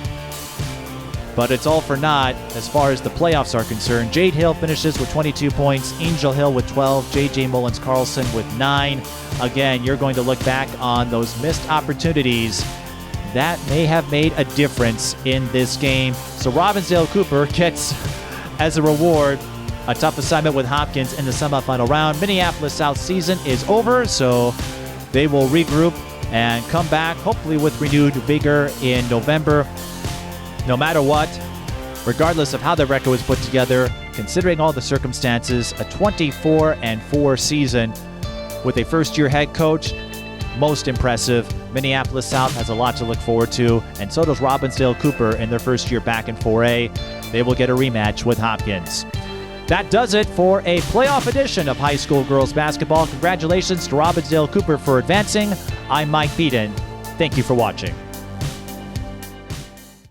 but it's all for naught as far as the playoffs are concerned. Jade Hill finishes with 22 points, Angel Hill with 12, JJ Mullins-Carlson with 9. Again, you're going to look back on those missed opportunities that may have made a difference in this game. So Robbinsdale Cooper gets, as a reward, a tough assignment with Hopkins in the semifinal round. Minneapolis South season is over, so they will regroup and come back, hopefully with renewed vigor in November. No matter what, regardless of how the record was put together, considering all the circumstances, a 24-4 season with a first-year head coach, most impressive. Minneapolis South has a lot to look forward to, and so does Robbinsdale Cooper in their first year back in 4A. They will get a rematch with Hopkins. That does it for a playoff edition of high school girls basketball. Congratulations to Robbinsdale Cooper for advancing. I'm Mike Beaton. Thank you for watching.